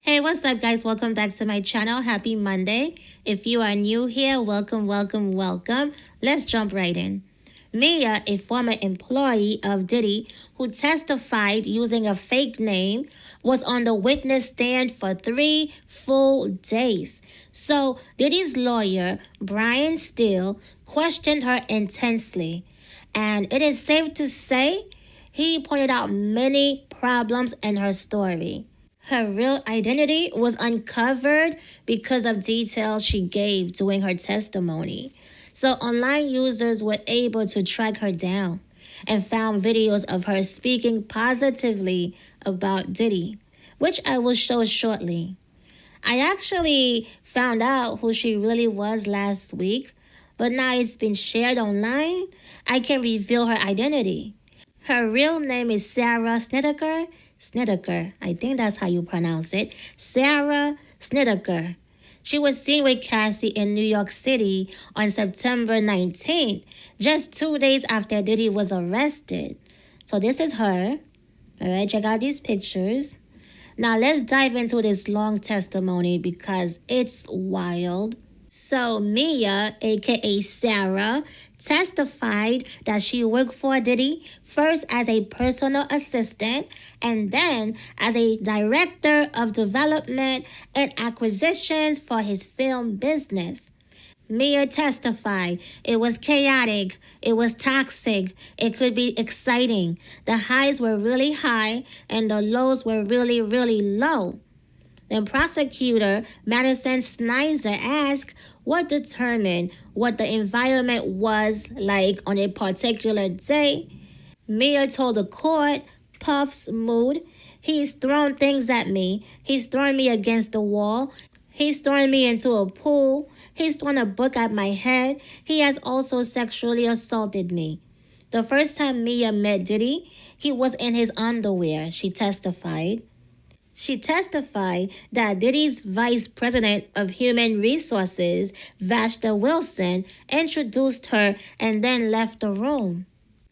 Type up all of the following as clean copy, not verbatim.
Hey, what's up, guys? Welcome back to my channel. Happy Monday. If you are new here, welcome, welcome, welcome. Let's jump right in. Mia, a former employee of Diddy who testified using a fake name, was on the witness stand for 3 full days. So, Diddy's lawyer, Brian Steele, questioned her intensely. And it is safe to say he pointed out many problems in her story. Her real identity was uncovered because of details she gave during her testimony. So online users were able to track her down and found videos of her speaking positively about Diddy, which I will show shortly. I actually found out who she really was last week, but now it's been shared online. I can reveal her identity. Her real name is Sarah Snedeker. Snedeker, I think that's how you pronounce it. Sarah Snedeker. She was seen with Cassie in New York City on September 19th, just 2 days after Diddy was arrested. So this is her. All right, check out these pictures. Now let's dive into this long testimony because it's wild. So Mia, aka Sarah, testified that she worked for Diddy first as a personal assistant and then as a director of development and acquisitions for his film business. Mia testified it was chaotic, it was toxic, it could be exciting. The highs were really high and the lows were really, really low. Then prosecutor Madison Snyder asked what determined what the environment was like on a particular day. Mia told the court, Puff's mood. He's thrown things at me. He's thrown me against the wall. He's thrown me into a pool. He's thrown a book at my head. He has also sexually assaulted me. The first time Mia met Diddy, he was in his underwear, she testified. She testified that Diddy's vice president of human resources, Vashta Wilson, introduced her and then left the room.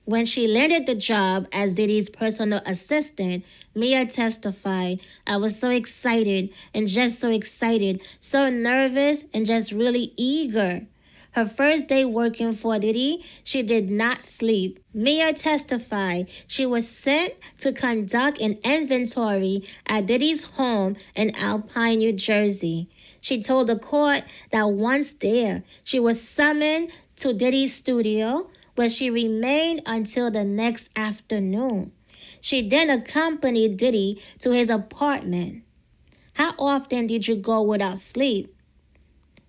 When she landed the job as Diddy's personal assistant, Mia testified, I was so excited and just so excited, so nervous and just really eager. Her first day working for Diddy, she did not sleep. Mia testified she was sent to conduct an inventory at Diddy's home in Alpine, New Jersey. She told the court that once there, she was summoned to Diddy's studio, where she remained until the next afternoon. She then accompanied Diddy to his apartment. How often did you go without sleep?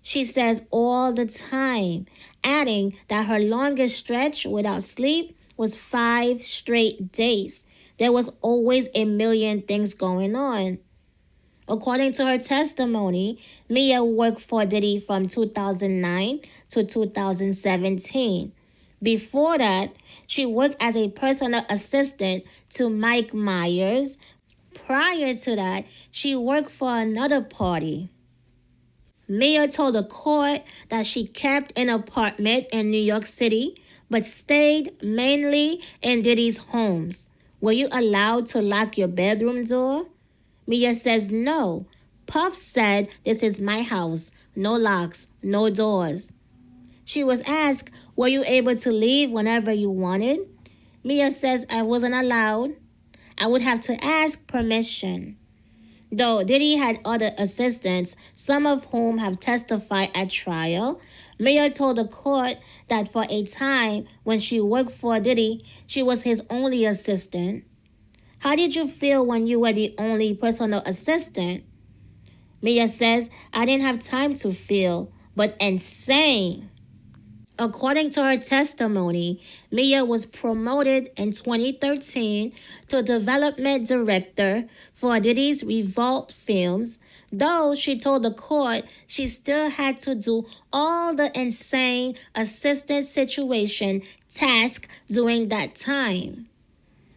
She says all the time, adding that her longest stretch without sleep was 5 straight days. There was always a million things going on. According to her testimony, Mia worked for Diddy from 2009 to 2017. Before that, she worked as a personal assistant to Mike Myers. Prior to that, she worked for another party. Mia told the court that she kept an apartment in New York City, but stayed mainly in Diddy's homes. Were you allowed to lock your bedroom door? Mia says no. Puff said, this is my house, no locks, no doors. She was asked, were you able to leave whenever you wanted? Mia says, I wasn't allowed. I would have to ask permission. Though Diddy had other assistants, some of whom have testified at trial, Mia told the court that for a time when she worked for Diddy, she was his only assistant. How did you feel when you were the only personal assistant? Mia says, I didn't have time to feel, but insane. According to her testimony, Mia was promoted in 2013 to development director for Diddy's Revolt Films, though she told the court she still had to do all the insane assistant situation tasks during that time.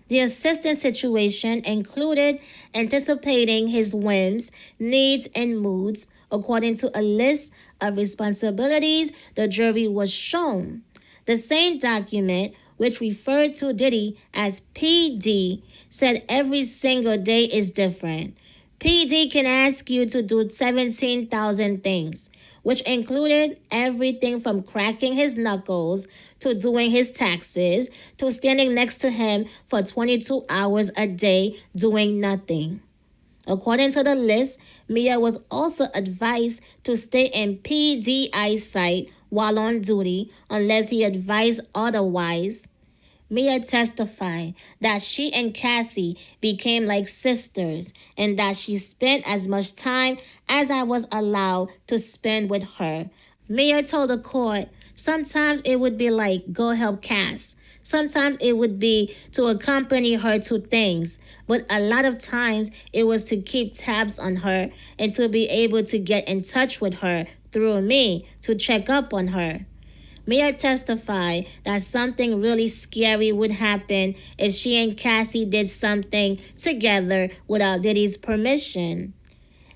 The assistant situation included anticipating his whims, needs, and moods according to a list of responsibilities the jury was shown. The same document, which referred to Diddy as PD, said every single day is different. PD can ask you to do 17,000 things, which included everything from cracking his knuckles to doing his taxes to standing next to him for 22 hours a day doing nothing. According to the list, Mia was also advised to stay in PDI's sight while on duty unless he advised otherwise. Mia testified that she and Cassie became like sisters and that she spent as much time as I was allowed to spend with her. Mia told the court sometimes it would be like, go help Cass. Sometimes it would be to accompany her to things, but a lot of times it was to keep tabs on her and to be able to get in touch with her through me to check up on her. Mia testified that something really scary would happen if she and Cassie did something together without Diddy's permission.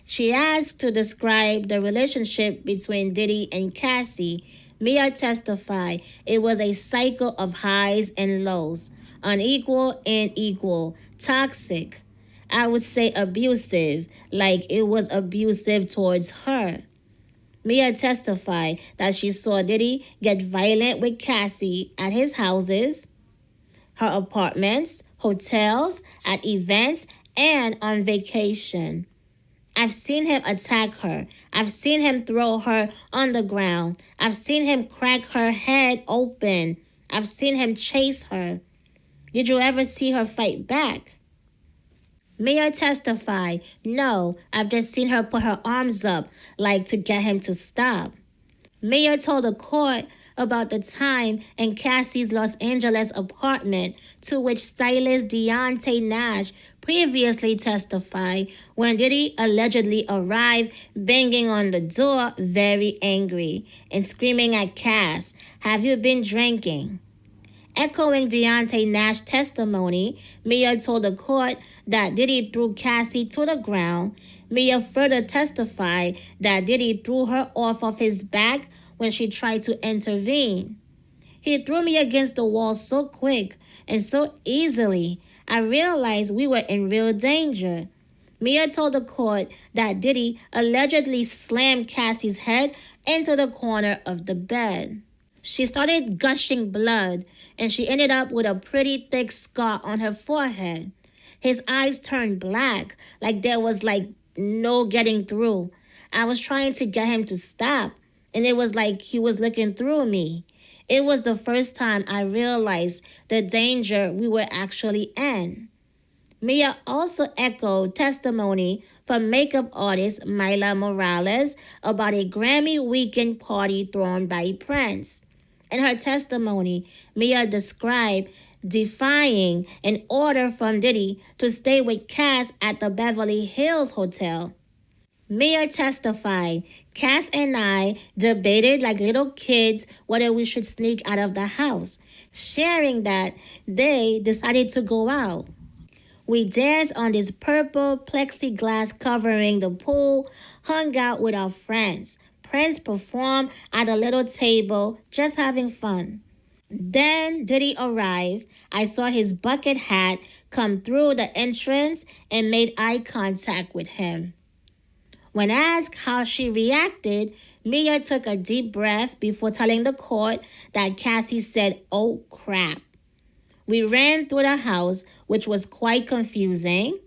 She asked to describe the relationship between Diddy and Cassie. Mia testified it was a cycle of highs and lows, unequal and equal, toxic. I would say abusive, like it was abusive towards her. Mia testified that she saw Diddy get violent with Cassie at his houses, her apartments, hotels, at events, and on vacation. I've seen him attack her. I've seen him throw her on the ground. I've seen him crack her head open. I've seen him chase her. Did you ever see her fight back? Mia testified, no, I've just seen her put her arms up, like to get him to stop. Mia told the court about the time in Cassie's Los Angeles apartment, to which stylist Deontay Nash previously testified when Diddy allegedly arrived banging on the door very angry and screaming at Cass, have you been drinking? Echoing Deontay Nash's testimony, Mia told the court that Diddy threw Cassie to the ground. Mia further testified that Diddy threw her off of his back when she tried to intervene. He threw me against the wall so quick and so easily, I realized we were in real danger. Mia told the court that Diddy allegedly slammed Cassie's head into the corner of the bed. She started gushing blood, and she ended up with a pretty thick scar on her forehead. His eyes turned black, like there was no getting through. I was trying to get him to stop, and it was like he was looking through me. It was the first time I realized the danger we were actually in. Mia also echoed testimony from makeup artist Myla Morales about a Grammy weekend party thrown by Prince. In her testimony, Mia described defying an order from Diddy to stay with Cass at the Beverly Hills Hotel. Mia testified, Cass and I debated like little kids whether we should sneak out of the house, sharing that they decided to go out. We danced on this purple plexiglass covering the pool, hung out with our friends. Prince performed at a little table, just having fun. Then Diddy arrived. I saw his bucket hat come through the entrance and made eye contact with him. When asked how she reacted, Mia took a deep breath before telling the court that Cassie said, oh crap. We ran through the house, which was quite confusing.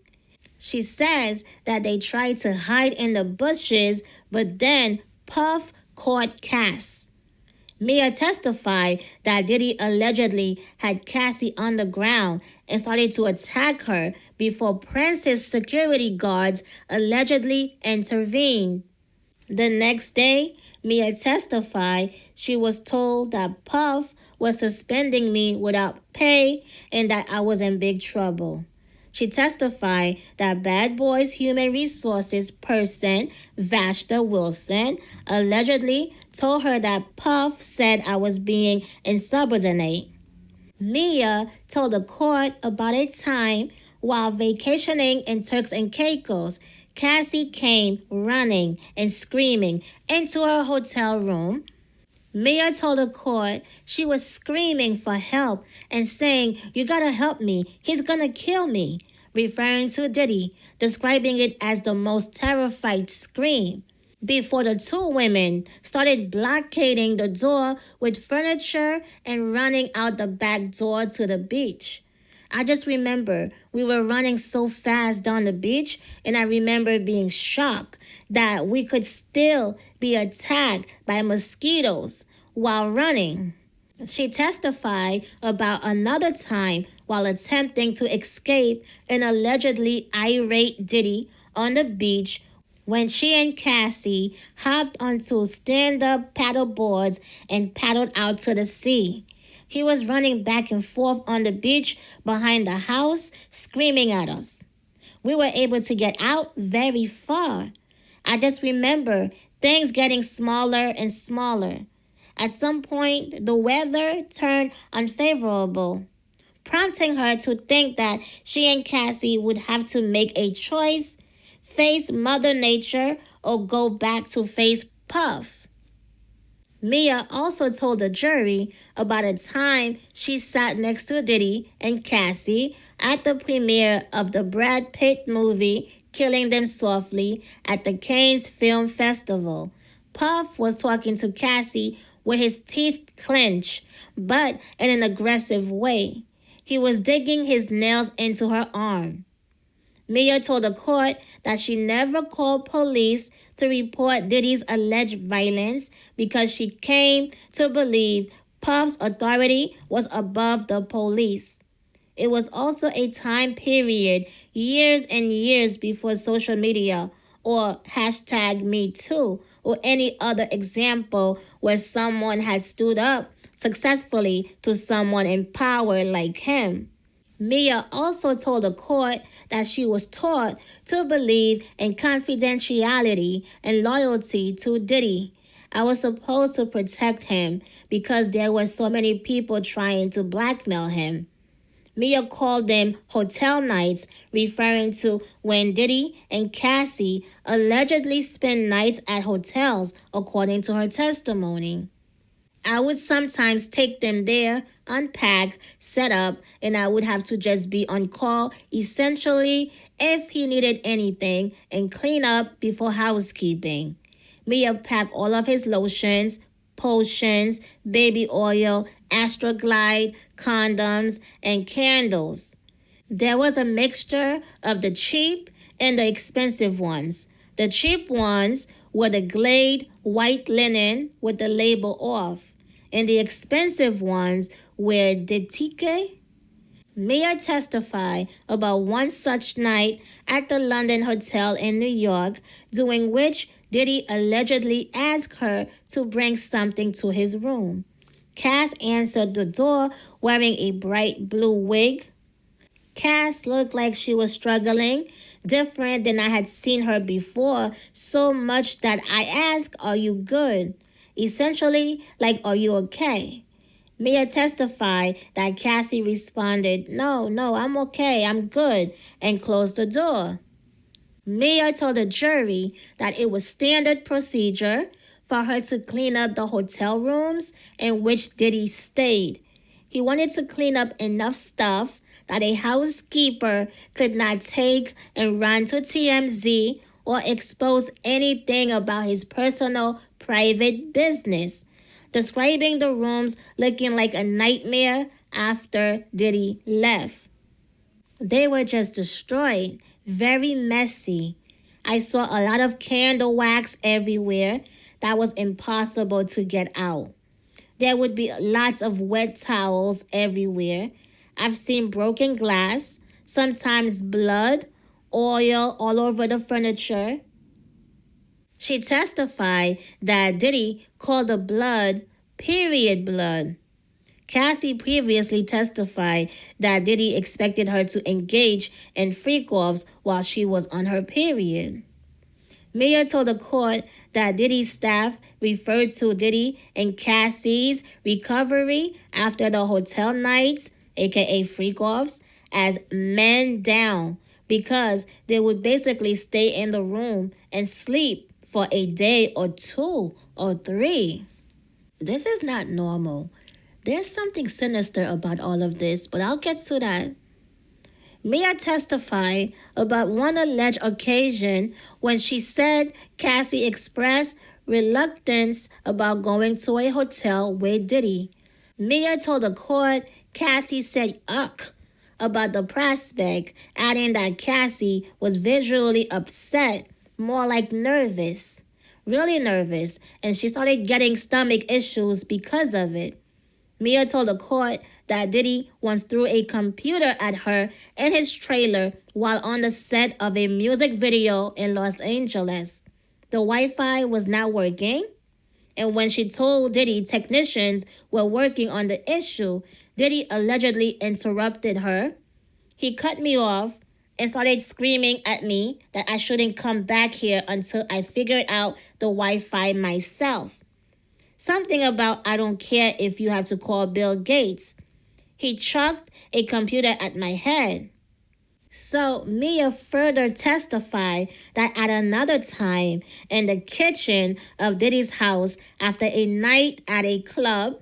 She says that they tried to hide in the bushes, but then Puff caught Cass. Mia testified that Diddy allegedly had Cassie on the ground and started to attack her before Prince's security guards allegedly intervened. The next day, Mia testified she was told that Puff was suspending me without pay and that I was in big trouble. She testified that Bad Boy's human resources person, Vashta Wilson, allegedly told her that Puff said I was being insubordinate. Mia told the court about a time while vacationing in Turks and Caicos, Cassie came running and screaming into her hotel room. Mia told the court she was screaming for help and saying, you gotta help me, he's gonna kill me. referring to Diddy, describing it as the most terrified scream. Before the two women started blockading the door with furniture and running out the back door to the beach. I just remember we were running so fast down the beach, and I remember being shocked that we could still be attacked by mosquitoes while running. She testified about another time while attempting to escape an allegedly irate Diddy on the beach when she and Cassie hopped onto stand-up paddle boards and paddled out to the sea. He was running back and forth on the beach behind the house, screaming at us. We were able to get out very far. I just remember things getting smaller and smaller. At some point, the weather turned unfavorable, prompting her to think that she and Cassie would have to make a choice: face Mother Nature or go back to face Puff. Mia also told the jury about a time she sat next to Diddy and Cassie at the premiere of the Brad Pitt movie Killing Them Softly at the Cannes Film Festival. Puff was talking to Cassie with his teeth clenched, but in an aggressive way. He was digging his nails into her arm. Mia told the court that she never called police to report Diddy's alleged violence because she came to believe Puff's authority was above the police. It was also a time period, years and years before social media or hashtag Me Too or any other example where someone had stood up successfully to someone in power like him. Mia also told the court that she was taught to believe in confidentiality and loyalty to Diddy. I was supposed to protect him because there were so many people trying to blackmail him. Mia called them hotel nights, referring to when Diddy and Cassie allegedly spent nights at hotels, according to her testimony. I would sometimes take them there, unpack, set up, and I would have to just be on call, essentially, if he needed anything, and clean up before housekeeping. Mia packed all of his lotions, potions, baby oil, Astroglide, condoms, and candles. There was a mixture of the cheap and the expensive ones. The cheap ones were the Glade white linen with the label off, and the expensive ones were DIDDY'S. Mia testified about one such night at the London Hotel in New York, during which Diddy allegedly asked her to bring something to his room. Cass answered the door wearing a bright blue wig. Cass looked like she was struggling, different than I had seen her before, so much that I asked, "Are you good?" Essentially, like, "Are you okay?" Mia testified that Cassie responded, No, I'm okay, I'm good," and closed the door. Mia told the jury that it was standard procedure for her to clean up the hotel rooms in which Diddy stayed. He wanted to clean up enough stuff that a housekeeper could not take and run to TMZ or expose anything about his personal, private business, describing the rooms looking like a nightmare after Diddy left. They were just destroyed, very messy. I saw a lot of candle wax everywhere that was impossible to get out. There would be lots of wet towels everywhere. I've seen broken glass, sometimes blood, oil all over the furniture. She testified that Diddy called the blood period blood. Cassie previously testified that Diddy expected her to engage in freak-offs while she was on her period. Mia told the court that Diddy's staff referred to Diddy and Cassie's recovery after the hotel nights, aka freak-offs, as men down because they would basically stay in the room and sleep for a day or 2 or 3. This is not normal. There's something sinister about all of this, but I'll get to that. Mia testified about one alleged occasion when she said Cassie expressed reluctance about going to a hotel with Diddy. Mia told the court Cassie said "ugh" about the prospect, adding that Cassie was visually upset, more like nervous, really nervous, and she started getting stomach issues because of it. Mia told the court that Diddy once threw a computer at her in his trailer while on the set of a music video in Los Angeles. The Wi-Fi was not working, and when she told Diddy technicians were working on the issue, Diddy allegedly interrupted her. He cut me off and started screaming at me that I shouldn't come back here until I figured out the Wi-Fi myself. Something about I don't care if you have to call Bill Gates. He chucked a computer at my head. So Mia further testified that at another time in the kitchen of Diddy's house after a night at a club,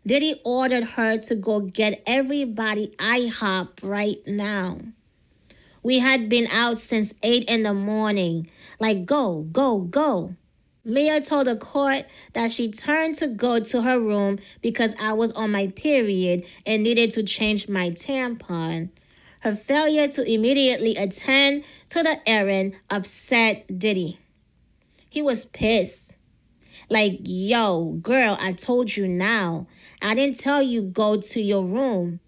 Diddy ordered her to go get everybody IHOP right now. We had been out since 8 in the morning. Like, go, go, go. Mia told the court that she turned to go to her room because I was on my period and needed to change my tampon. Her failure to immediately attend to the errand upset Diddy. He was pissed. Like, yo, girl, I told you now. I didn't tell you go to your room.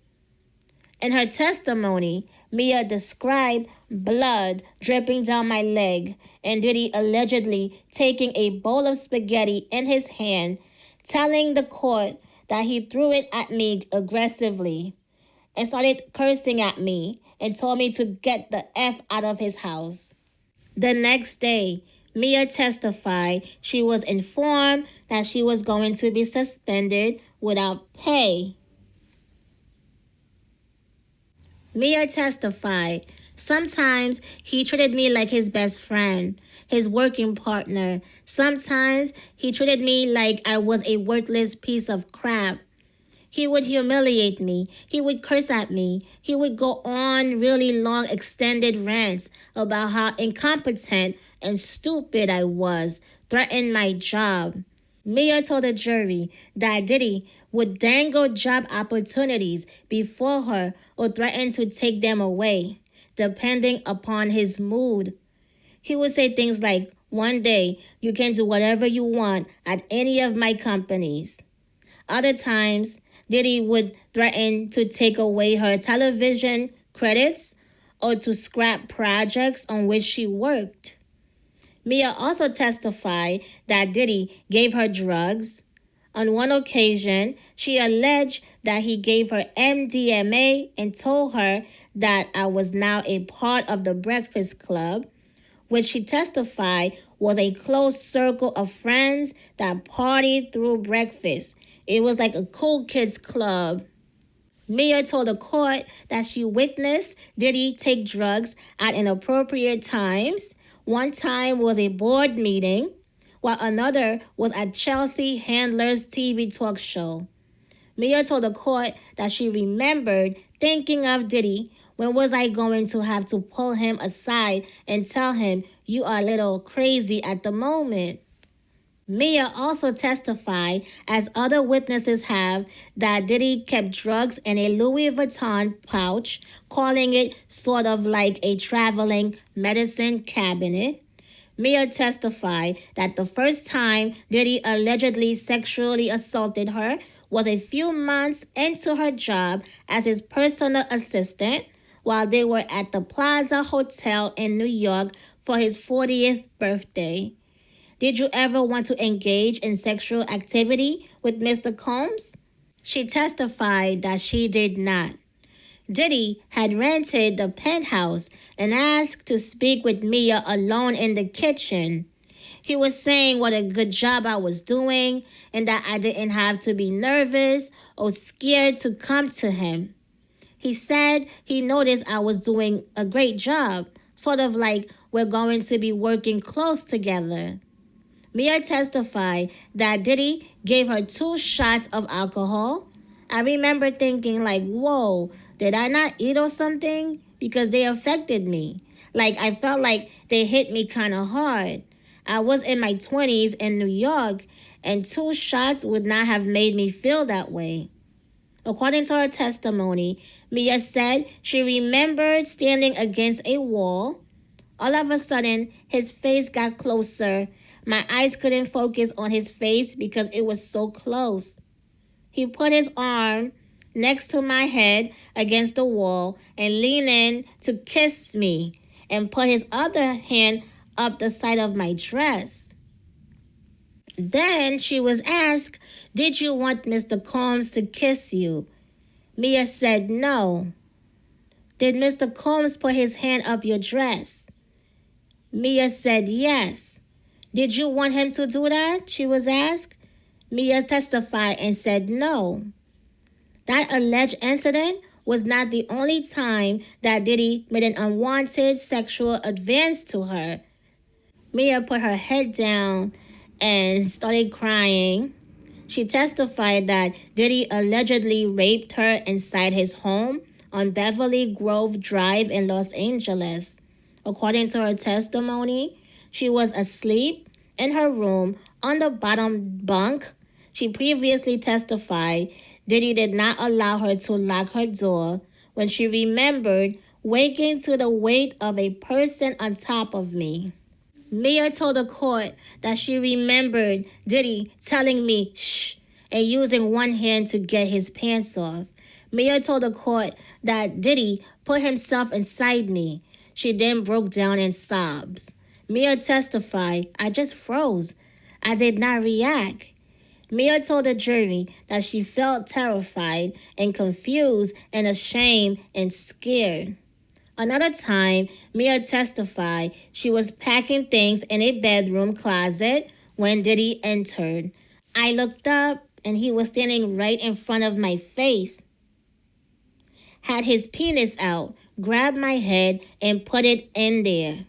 In her testimony, Mia described blood dripping down my leg and Diddy allegedly taking a bowl of spaghetti in his hand, telling the court that he threw it at me aggressively and started cursing at me and told me to get the F out of his house. The next day, Mia testified she was informed that she was going to be suspended without pay. Mia testified, sometimes he treated me like his best friend, his working partner. Sometimes he treated me like I was a worthless piece of crap. He would humiliate me. He would curse at me. He would go on really long extended rants about how incompetent and stupid I was, threaten my job. Mia told the jury that Diddy would dangle job opportunities before her or threaten to take them away, depending upon his mood. He would say things like, one day you can do whatever you want at any of my companies. Other times, Diddy would threaten to take away her television credits or to scrap projects on which she worked. Mia also testified that Diddy gave her drugs. On one occasion, she alleged that he gave her MDMA and told her that I was now a part of the Breakfast Club, which she testified was a close circle of friends that partied through breakfast. It was like a cool kids club. Mia told the court that she witnessed Diddy take drugs at inappropriate times. One time was a board meeting, while another was at Chelsea Handler's TV talk show. Mia told the court that she remembered thinking of Diddy. When was I going to have to pull him aside and tell him, you are a little crazy at the moment? Mia also testified, as other witnesses have, that Diddy kept drugs in a Louis Vuitton pouch, calling it sort of like a traveling medicine cabinet. Mia testified that the first time Diddy allegedly sexually assaulted her was a few months into her job as his personal assistant while they were at the Plaza Hotel in New York for his 40th birthday. Did you ever want to engage in sexual activity with Mr. Combs? She testified that she did not. Diddy had rented the penthouse and asked to speak with Mia alone in the kitchen. He was saying what a good job I was doing and that I didn't have to be nervous or scared to come to him. He said he noticed I was doing a great job, sort of like we're going to be working close together. Mia testified that Diddy gave her 2 shots of alcohol. I remember thinking like, whoa, did I not eat or something? because they affected me. Like, I felt like they hit me kind of hard. I was in my 20s in New York, and 2 shots would not have made me feel that way. According to her testimony, Mia said she remembered standing against a wall. All of a sudden, his face got closer. My eyes couldn't focus on his face because it was so close. He put his arm next to my head against the wall and leaned in to kiss me and put his other hand up the side of my dress. Then she was asked, "Did you want Mr. Combs to kiss you?" Mia said no. "Did Mr. Combs put his hand up your dress?" Mia said yes. "Did you want him to do that?" she was asked. Mia testified and said no. That alleged incident was not the only time that Diddy made an unwanted sexual advance to her. Mia put her head down and started crying. She testified that Diddy allegedly raped her inside his home on Beverly Grove Drive in Los Angeles. According to her testimony, she was asleep in her room on the bottom bunk. She previously testified Diddy did not allow her to lock her door when she remembered waking to the weight of a person on top of me. Mia told the court that she remembered Diddy telling me shh and using one hand to get his pants off. Mia told the court that Diddy put himself inside me. She then broke down in sobs. Mia testified, "I just froze. I did not react." Mia told the jury that she felt terrified and confused and ashamed and scared. Another time, Mia testified she was packing things in a bedroom closet when Diddy entered. "I looked up and he was standing right in front of my face. Had his penis out, grabbed my head and put it in there."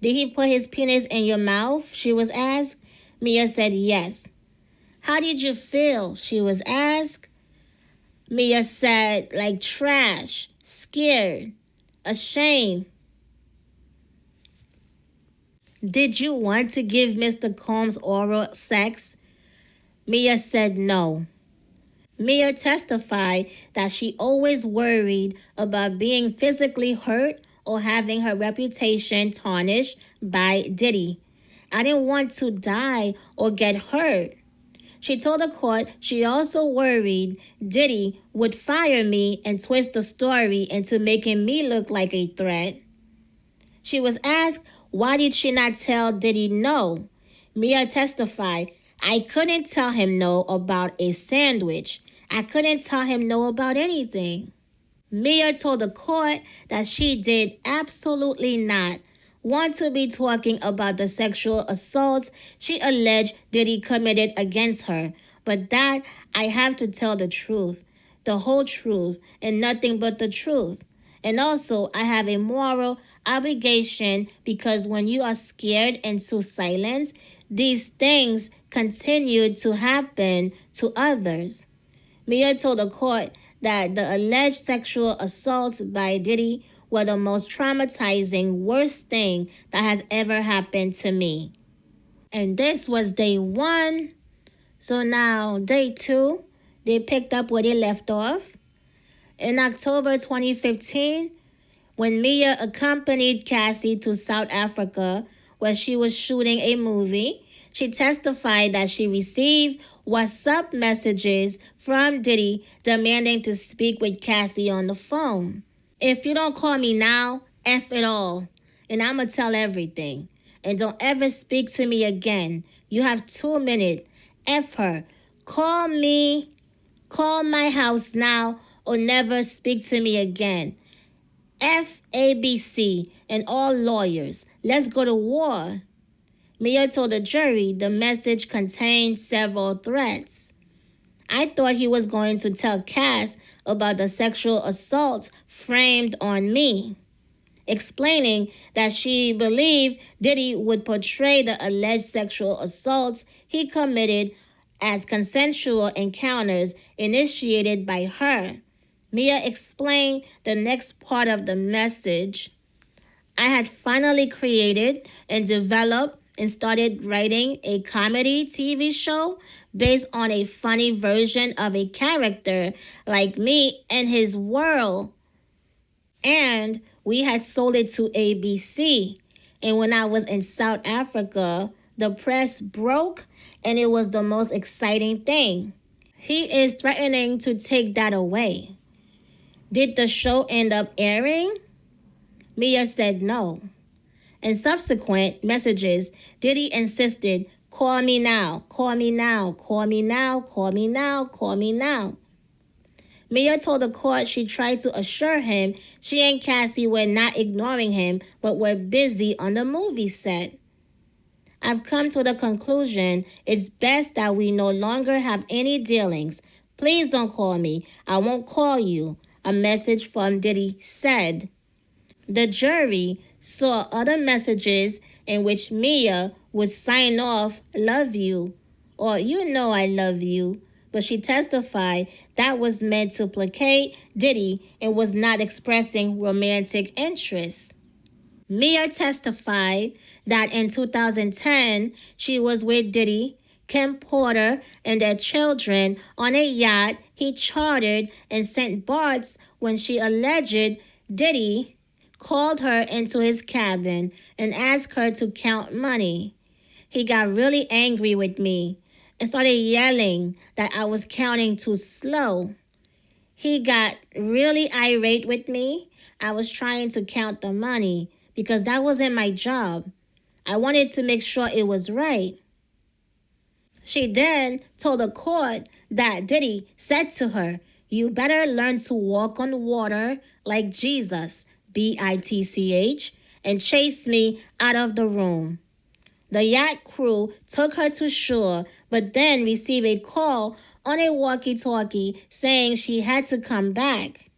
"Did he put his penis in your mouth?" she was asked. Mia said yes. "How did you feel?" she was asked. Mia said, "Like trash, scared, ashamed." "Did you want to give Mr. Combs oral sex?" Mia said no. Mia testified that she always worried about being physically hurt or having her reputation tarnished by Diddy. "I didn't want to die or get hurt." She told the court she also worried Diddy would fire me and twist the story into making me look like a threat. She was asked why did she not tell Diddy no. Mia testified, "I couldn't tell him no about a sandwich. I couldn't tell him no about anything." Mia told the court that she did absolutely not want to be talking about the sexual assaults she alleged Diddy committed against her, but that I have to tell the truth, the whole truth, and nothing but the truth. And also, I have a moral obligation because when you are scared into silence, these things continue to happen to others. Mia told the court that the alleged sexual assaults by Diddy were the most traumatizing, worst thing that has ever happened to me. And this was day 1. So now, day 2, they picked up where they left off. In October 2015, when Mia accompanied Cassie to South Africa, where she was shooting a movie, she testified that she received WhatsApp messages from Diddy demanding to speak with Cassie on the phone. "If you don't call me now, F it all, and I'ma tell everything. And don't ever speak to me again. You have 2 minutes. F her. Call me. Call my house now or never speak to me again. F ABC and all lawyers. Let's go to war." Mia told the jury the message contained several threats. "I thought he was going to tell Cass about the sexual assaults framed on me," explaining that she believed Diddy would portray the alleged sexual assaults he committed as consensual encounters initiated by her. Mia explained the next part of the message. I had finally created and developed and started writing a comedy TV show based on a funny version of a character like me and his world. And we had sold it to ABC. And when I was in South Africa, the press broke and it was the most exciting thing. He is threatening to take that away. Did the show end up airing? Mia said no. In subsequent messages, Diddy insisted, call me now, call me now, call me now, call me now, call me now. Mia told the court she tried to assure him she and Cassie were not ignoring him, but were busy on the movie set. I've come to the conclusion it's best that we no longer have any dealings. Please don't call me. I won't call you, a message from Diddy said. The jury saw other messages in which Mia would sign off, love you, or you know I love you, but she testified that was meant to placate Diddy and was not expressing romantic interest. Mia testified that in 2010, she was with Diddy, Kim Porter, and their children on a yacht he chartered in St. Bart's when she alleged Diddy called her into his cabin and asked her to count money. He got really angry with me and started yelling that I was counting too slow. He got really irate with me. I was trying to count the money because that wasn't my job. I wanted to make sure it was right. She then told the court that Diddy said to her, you better learn to walk on water like Jesus, B-I-T-C-H, and chased me out of the room. The yacht crew took her to shore, but then received a call on a walkie-talkie saying she had to come back.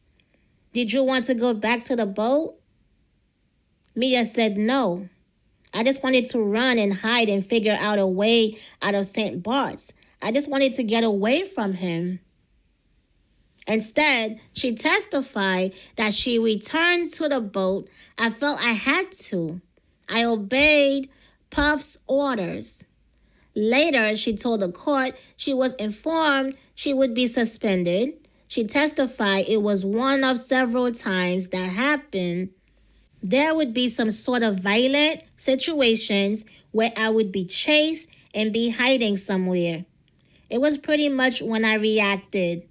Did you want to go back to the boat? Mia said no. I just wanted to run and hide and figure out a way out of St. Bart's. I just wanted to get away from him. Instead, she testified that she returned to the boat. I felt I had to. I obeyed Puff's orders. Later, she told the court she was informed she would be suspended. She testified it was one of several times that happened. There would be some sort of violent situations where I would be chased and be hiding somewhere. It was pretty much when I reacted.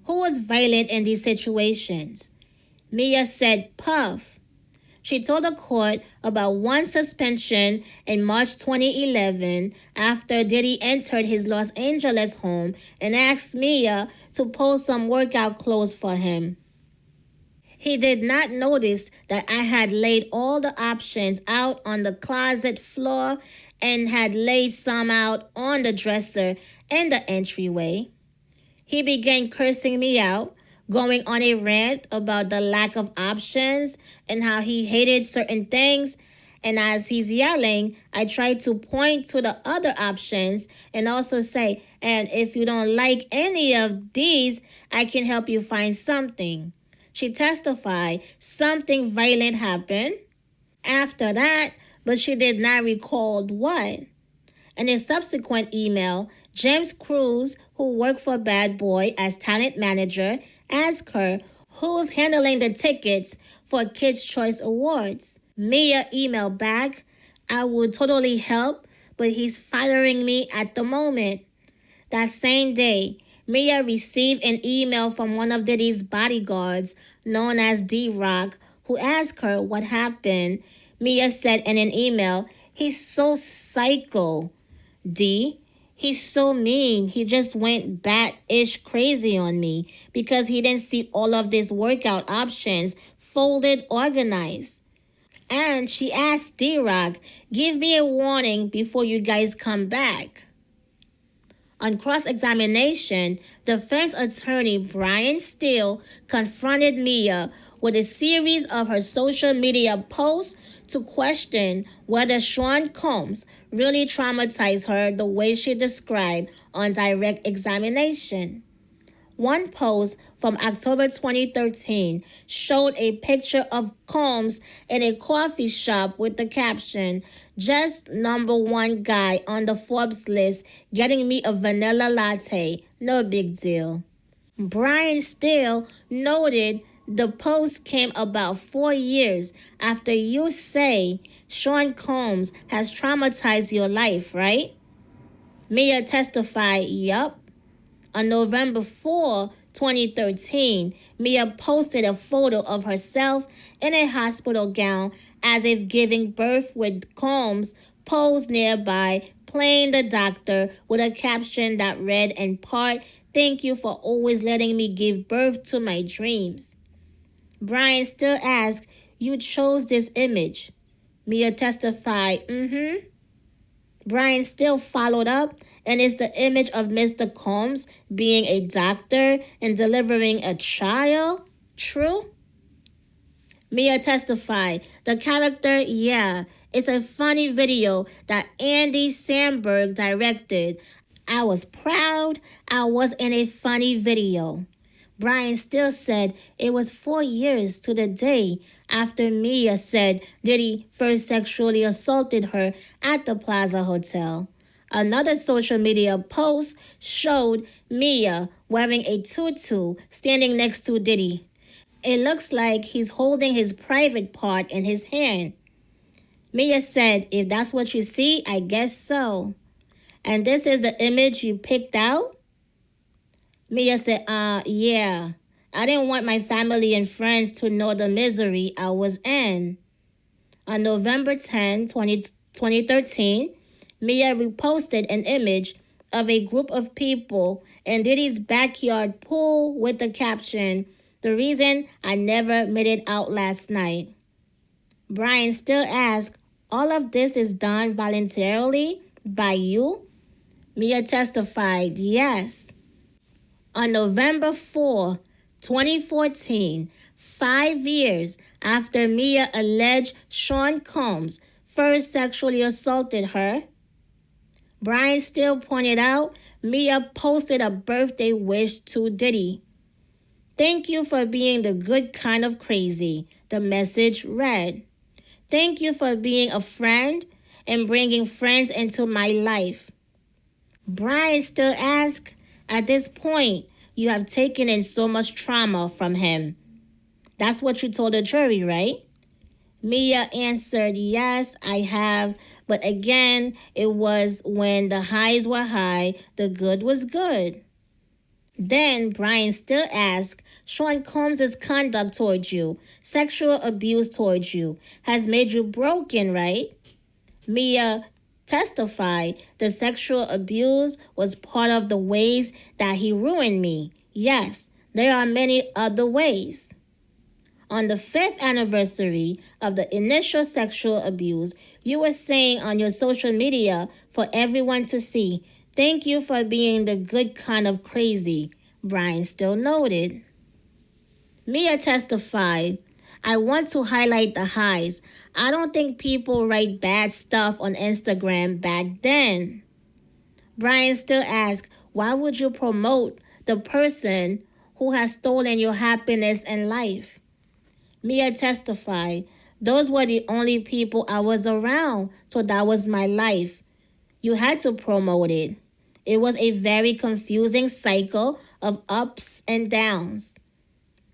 Who was violent in these situations? Mia said Puff. She told the court about one suspension in March 2011 after Diddy entered his Los Angeles home and asked Mia to post some workout clothes for him. He did not notice that I had laid all the options out on the closet floor and had laid some out on the dresser in the entryway. He began cursing me out, going on a rant about the lack of options and how he hated certain things. And as he's yelling, I tried to point to the other options and also say, and if you don't like any of these, I can help you find something. She testified something violent happened after that, but she did not recall what. In a subsequent email, James Cruz, who worked for Bad Boy as talent manager, asked her who's handling the tickets for Kids' Choice Awards. Mia emailed back, I would totally help, but he's firing me at the moment. That same day, Mia received an email from one of Diddy's bodyguards, known as D-Rock, who asked her what happened. Mia said in an email, he's so psycho, D. He's so mean. He just went bat-ish crazy on me because he didn't see all of these workout options folded, organized. And she asked D-Rock, give me a warning before you guys come back. On cross-examination, defense attorney Brian Steele confronted Mia with a series of her social media posts to question whether Sean Combs really traumatized her the way she described on direct examination. One post from October 2013 showed a picture of Combs in a coffee shop with the caption, "Just number one guy on the Forbes list getting me a vanilla latte. No big deal." Brian Steele noted the post came about 4 years after you say Sean Combs has traumatized your life, right? Mia testified, yup. On November 4, 2013, Mia posted a photo of herself in a hospital gown as if giving birth with Combs posed nearby, playing the doctor with a caption that read in part, "Thank you for always letting me give birth to my dreams." Brian still asked, "You chose this image?" Mia testified, mm-hmm. Brian still followed up, and it's the image of Mr. Combs being a doctor and delivering a child. True? Mia testified, "The character, yeah, it's a funny video that Andy Samberg directed. I was proud I was in a funny video." Brian still said it was 4 years to the day after Mia said Diddy first sexually assaulted her at the Plaza Hotel. Another social media post showed Mia wearing a tutu standing next to Diddy. It looks like he's holding his private part in his hand. Mia said, "If that's what you see, I guess so." "And this is the image you picked out?" Mia said, yeah. I didn't want my family and friends to know the misery I was in." On November 10, 2013, Mia reposted an image of a group of people in Diddy's backyard pool with the caption, "The reason I never made it out last night." Brian still asked, "All of this is done voluntarily by you?" Mia testified, yes. On November 4, 2014, 5 years after Mia alleged Sean Combs first sexually assaulted her, Brian still pointed out Mia posted a birthday wish to Diddy. "Thank you for being the good kind of crazy," the message read. "Thank you for being a friend and bringing friends into my life." Brian still asked, "At this point, you have taken in so much trauma from him. That's what you told the jury, right?" Mia answered, "Yes, I have. But again, it was when the highs were high, the good was good." Then Brian still asked, "Sean Combs' conduct towards you, sexual abuse towards you, has made you broken, right?" Mia testified, "The sexual abuse was part of the ways that he ruined me. Yes, there are many other ways." On the 5th anniversary of the initial sexual abuse, you were saying on your social media for everyone to see, "Thank you for being the good kind of crazy," Brian still noted. Mia testified, "I want to highlight the highs. I don't think people write bad stuff on Instagram back then." Brian still asked, "Why would you promote the person who has stolen your happiness in life?" Mia testified, "Those were the only people I was around, so that was my life. You had to promote it. It was a very confusing cycle of ups and downs."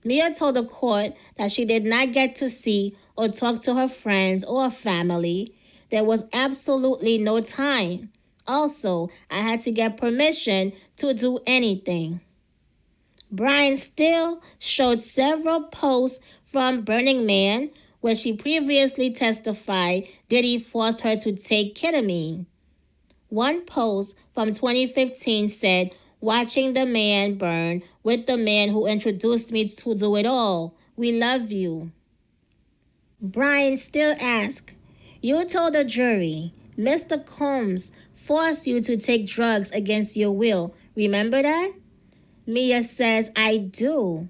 Mia told the court that she did not get to see or talk to her friends or family. There was absolutely no time. Also, I had to get permission to do anything. Brian still showed several posts from Burning Man where she previously testified Diddy forced her to take ketamine. One post from 2015 said, "Watching the man burn with the man who introduced me to do it all. We love you." Brian still asked, "You told the jury Mr. Combs forced you to take drugs against your will. Remember that?" Mia says, "I do."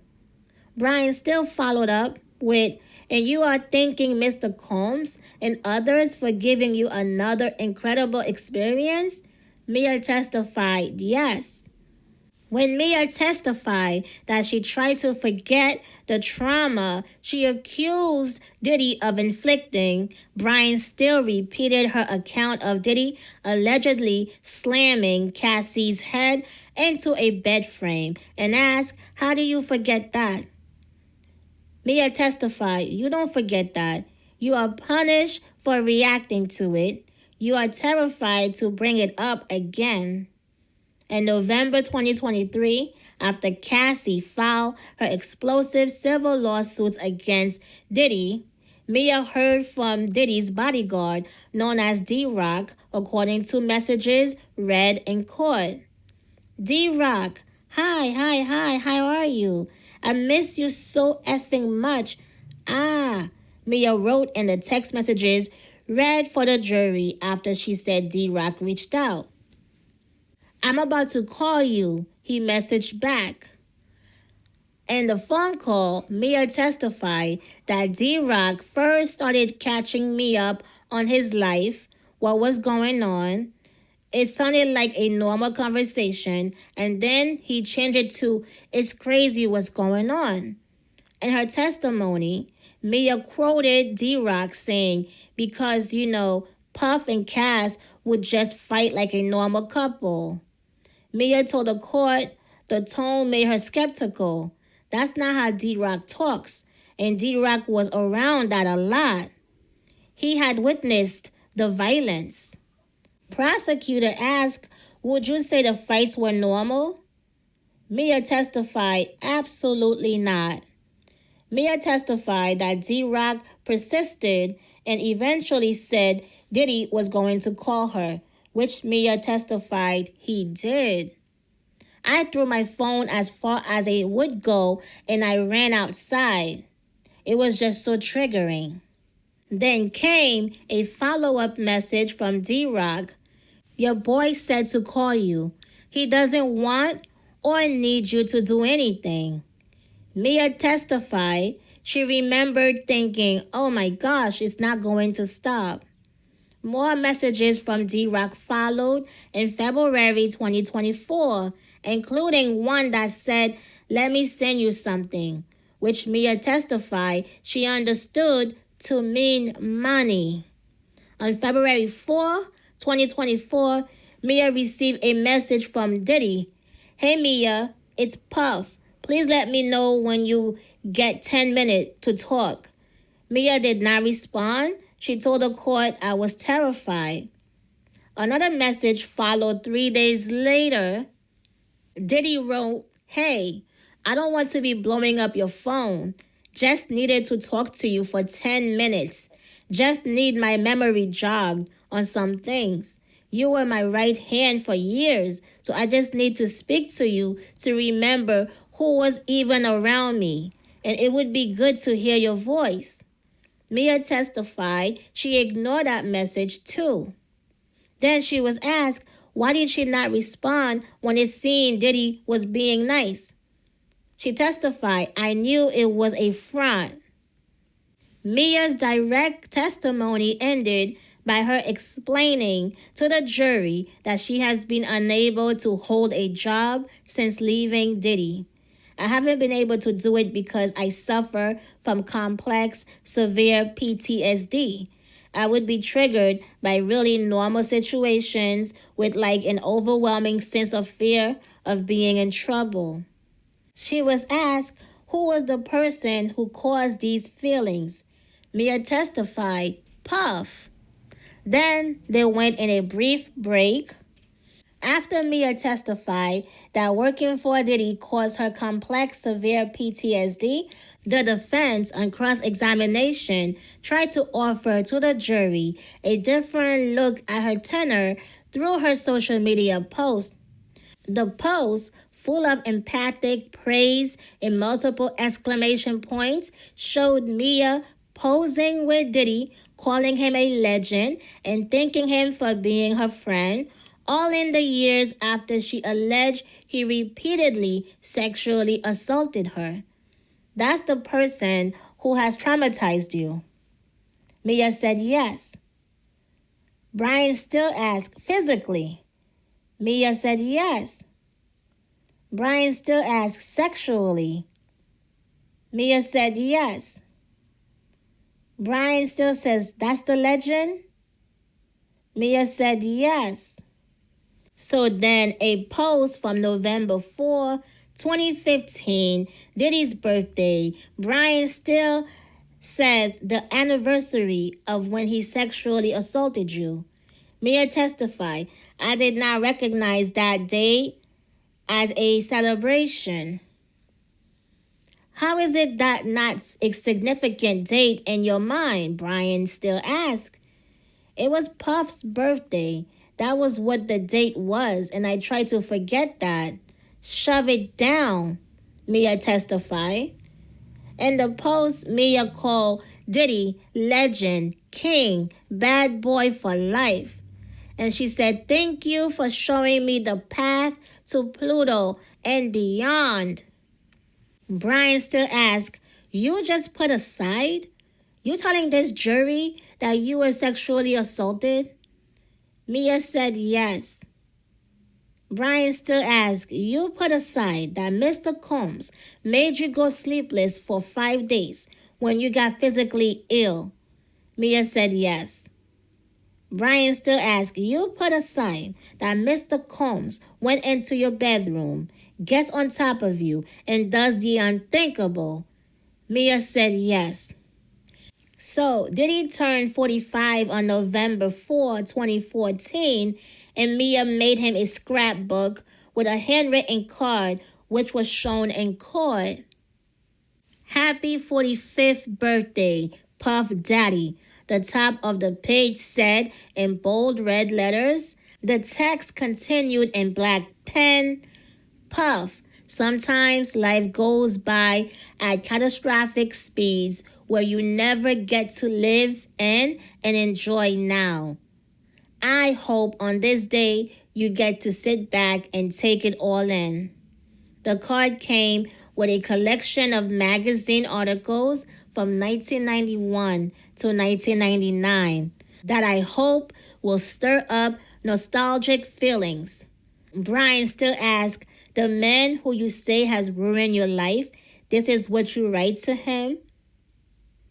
Brian still followed up with, "And you are thanking Mr. Combs and others for giving you another incredible experience?" Mia testified, "Yes." When Mia testified that she tried to forget the trauma she accused Diddy of inflicting, Brian still repeated her account of Diddy allegedly slamming Cassie's head into a bed frame and asked, "How do you forget that?" Mia testified, "You don't forget that. You are punished for reacting to it. You are terrified to bring it up again." In November 2023, after Cassie filed her explosive civil lawsuits against Diddy, Mia heard from Diddy's bodyguard, known as D-Rock, according to messages read in court. "D-Rock, hi, how are you? I miss you so effing much. Ah," Mia wrote in the text messages read for the jury after she said D-Rock reached out. "I'm about to call you," he messaged back. In the phone call, Mia testified that D-Rock first started catching me up on his life, what was going on. It sounded like a normal conversation, and then he changed it to, "It's crazy what's going on." In her testimony, Mia quoted D-Rock saying, "Because, Puff and Cass would just fight like a normal couple." Mia told the court the tone made her skeptical. That's not how D-Rock talks, and D-Rock was around that a lot. He had witnessed the violence. Prosecutor asked, "Would you say the fights were normal?" Mia testified, "Absolutely not." Mia testified that D-Rock persisted and eventually said Diddy was going to call her, which Mia testified he did. "I threw my phone as far as it would go and I ran outside. It was just so triggering." Then came a follow-up message from D-Rock. "Your boy said to call you. He doesn't want or need you to do anything." Mia testified she remembered thinking, "Oh my gosh, it's not going to stop." More messages from D-Rock followed in February 2024, including one that said, "Let me send you something," which Mia testified she understood to mean money. On February 4, 2024, Mia received a message from Diddy. "Hey Mia, it's Puff. Please let me know when you get 10 minutes to talk." Mia did not respond. She told the court, "I was terrified." Another message followed 3 days later. Diddy wrote, "Hey, I don't want to be blowing up your phone. Just needed to talk to you for 10 minutes. Just need my memory jogged on some things. You were my right hand for years, so I just need to speak to you to remember who was even around me. And it would be good to hear your voice." Mia testified she ignored that message too. Then she was asked, why did she not respond when it seemed Diddy was being nice? She testified, "I knew it was a front." Mia's direct testimony ended by her explaining to the jury that she has been unable to hold a job since leaving Diddy. "I haven't been able to do it because I suffer from complex, severe PTSD. I would be triggered by really normal situations with like an overwhelming sense of fear of being in trouble." She was asked who was the person who caused these feelings. Mia testified, "Puff." Then they went in a brief break. After Mia testified that working for Diddy caused her complex, severe PTSD, the defense on cross-examination tried to offer to the jury a different look at her tenor through her social media post. The post, full of empathic praise and multiple exclamation points, showed Mia posing with Diddy, calling him a legend, and thanking him for being her friend, all in the years after she alleged he repeatedly sexually assaulted her. "That's the person who has traumatized you?" Mia said yes. Brian still asked, "Physically?" Mia said yes. Brian still asks, sexually. Mia said yes. Brian still says, that's the legend? Mia said yes. So then a post from November 4, 2015, Diddy's birthday, Brian still says the anniversary of when he sexually assaulted you. Mia testified, I did not recognize that date as a celebration. How is it that not a significant date in your mind? Brian still asked. It was Puff's birthday. That was what the date was, and I tried to forget that. Shove it down, Mia testified. In the post, Mia called Diddy legend, king, bad boy for life. And she said, thank you for showing me the path to Pluto and beyond. Brian still asked, you just put aside? You telling this jury that you were sexually assaulted? Mia said yes. Brian still asked, you put aside that Mr. Combs made you go sleepless for 5 days when you got physically ill? Mia said yes. Brian still asked, you put aside that Mr. Combs went into your bedroom, gets on top of you, and does the unthinkable? Mia said yes. So, Diddy turned 45 on November 4, 2014, and Mia made him a scrapbook with a handwritten card which was shown in court. Happy 45th birthday, Puff Daddy. The top of the page said in bold red letters. The text continued in black pen. Puff, sometimes life goes by at catastrophic speeds where you never get to live in and enjoy now. I hope on this day you get to sit back and take it all in. The card came with a collection of magazine articles from 1991 to 1999 that I hope will stir up nostalgic feelings. Brian still asks, the man who you say has ruined your life, this is what you write to him?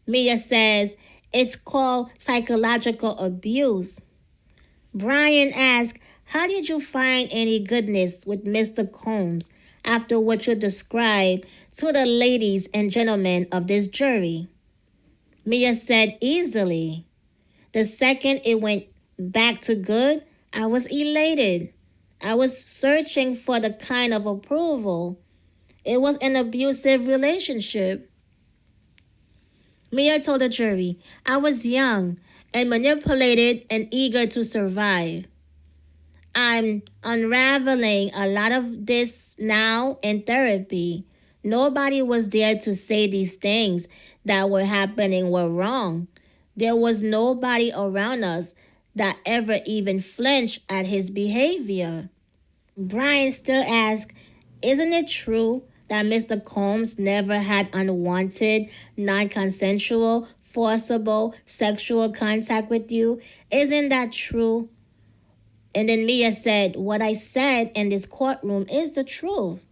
Mia says, it's called psychological abuse. Brian asks, how did you find any goodness with Mr. Combs after what you described to the ladies and gentlemen of this jury? Mia said, easily. The second it went back to good, I was elated. I was searching for the kind of approval. It was an abusive relationship. Mia told the jury, I was young and manipulated and eager to survive. I'm unraveling a lot of this now in therapy. Nobody was there to say these things that were happening were wrong. There was nobody around us that ever even flinched at his behavior. Brian still asks, isn't it true that Mr. Combs never had unwanted, non-consensual, forcible sexual contact with you? Isn't that true? And then Mia said, what I said in this courtroom is the truth.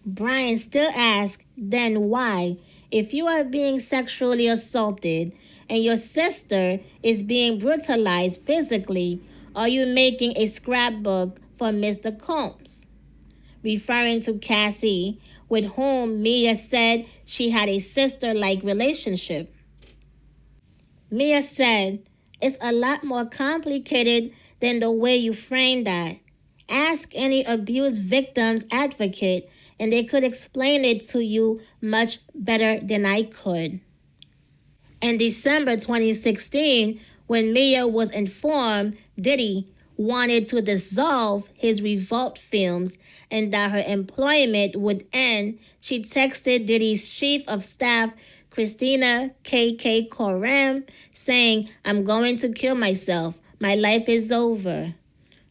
Brian still asks, then why, if you are being sexually assaulted and your sister is being brutalized physically, are you making a scrapbook for Mr. Combs? Referring to Cassie, with whom Mia said she had a sister-like relationship. Mia said, it's a lot more complicated than the way you frame that. Ask any abuse victim's advocate, and they could explain it to you much better than I could. In December 2016, when Mia was informed Diddy wanted to dissolve his Revolt films and that her employment would end, she texted Diddy's chief of staff, Christina K.K. Koram, saying, I'm going to kill myself. My life is over.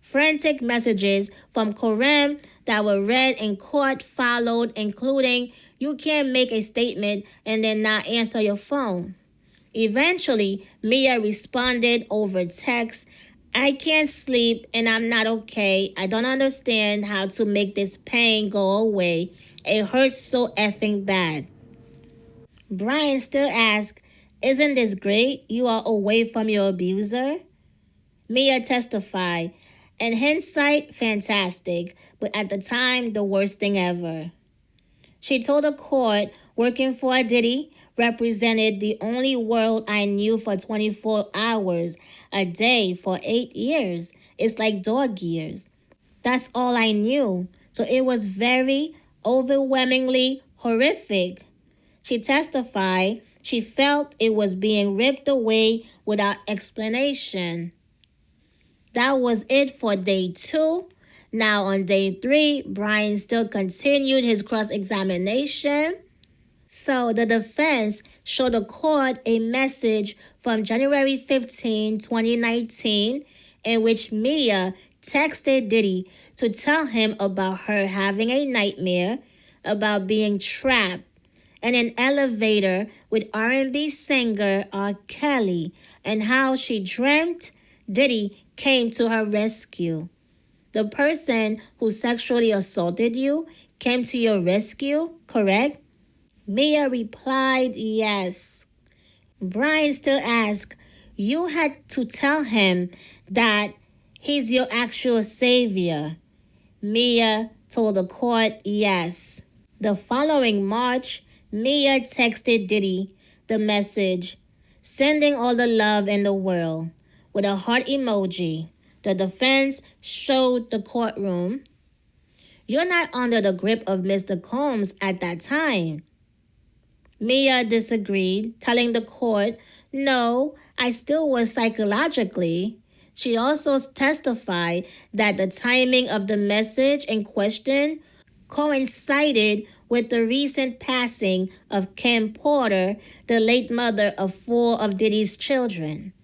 Frantic messages from Koram that were read in court followed, including, you can't make a statement and then not answer your phone. Eventually, Mia responded over text, I can't sleep and I'm not okay. I don't understand how to make this pain go away. It hurts so effing bad. Brian still asks, isn't this great? You are away from your abuser? Mia testified, in hindsight, fantastic, but at the time, the worst thing ever. She told the court working for Diddy represented the only world I knew for 24 hours a day for 8 years. It's like dog years. That's all I knew. So it was very overwhelmingly horrific. She testified she felt it was being ripped away without explanation. That was it for day 2. Now on day 3, Brian still continued his cross-examination. So the defense showed the court a message from January 15, 2019, in which Mia texted Diddy to tell him about her having a nightmare about being trapped in an elevator with R&B singer R. Kelly and how she dreamt Diddy came to her rescue. The person who sexually assaulted you came to your rescue, correct? Mia replied yes. Brian still asked, you had to tell him that he's your actual savior. Mia told the court yes. The following March, Mia texted Diddy the message, sending all the love in the world, with a heart emoji. The defense showed the courtroom. You're not under the grip of Mr. Combs at that time. Mia disagreed, telling the court, no, I still was psychologically. She also testified that the timing of the message in question coincided with the recent passing of Kim Porter, the late mother of 4 of Diddy's children.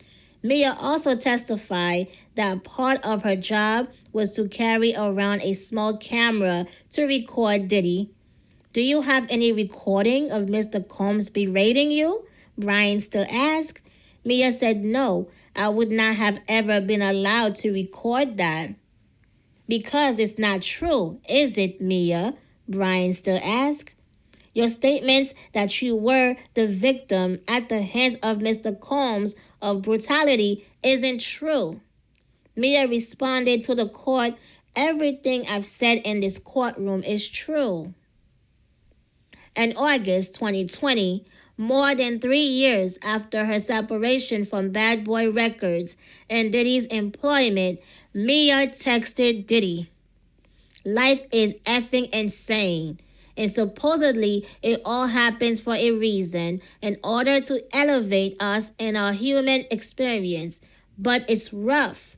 Mia also testified that part of her job was to carry around a small camera to record Diddy. Do you have any recording of Mr. Combs berating you? Brian still asked. Mia said no, I would not have ever been allowed to record that. Because it's not true, is it, Mia? Brian still asked. Your statements that you were the victim at the hands of Mr. Combs of brutality isn't true. Mia responded to the court, everything I've said in this courtroom is true. In August 2020, more than 3 years after her separation from Bad Boy Records and Diddy's employment, Mia texted Diddy, life is effing insane. And supposedly it all happens for a reason in order to elevate us in our human experience. But it's rough.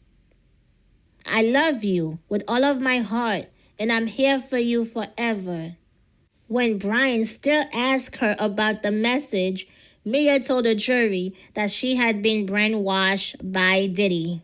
I love you with all of my heart and I'm here for you forever. When Brian still asked her about the message, Mia told the jury that she had been brainwashed by Diddy.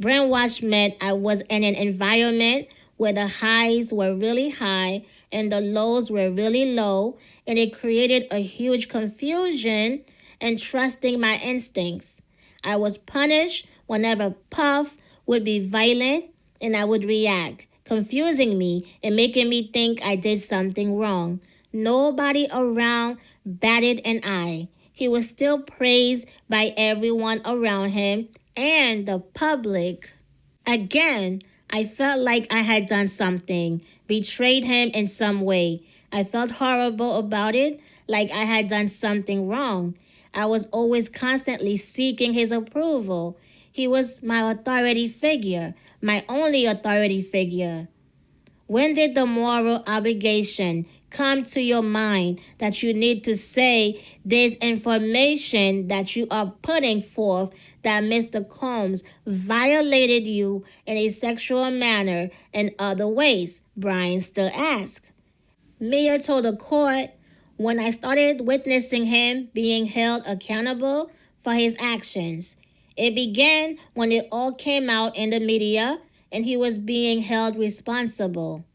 Brainwashed meant I was in an environment where the highs were really high and the lows were really low, and it created a huge confusion in trusting my instincts. I was punished whenever Puff would be violent and I would react, confusing me and making me think I did something wrong. Nobody around batted an eye. He was still praised by everyone around him and the public. Again, I felt like I had done something, betrayed him in some way. I felt horrible about it, like I had done something wrong. I was always constantly seeking his approval. He was my authority figure, my only authority figure. When did the moral obligation come to your mind that you need to say this information that you are putting forth that Mr. Combs violated you in a sexual manner in other ways? Brian still asked. Mia told the court, when I started witnessing him being held accountable for his actions. It began when it all came out in the media and he was being held responsible.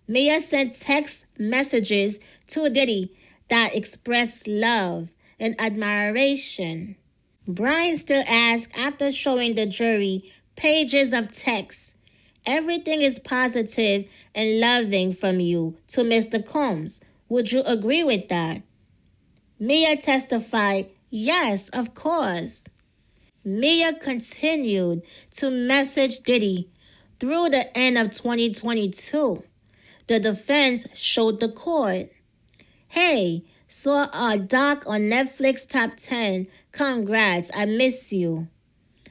Mia sent text messages to Diddy that expressed love and admiration. Brian still asked after showing the jury pages of text. Everything is positive and loving from you to Mr. Combs. Would you agree with that? Mia testified, yes, of course. Mia continued to message Diddy through the end of 2022. The defense showed the court, hey, saw a doc on Netflix Top 10. Congrats, I miss you.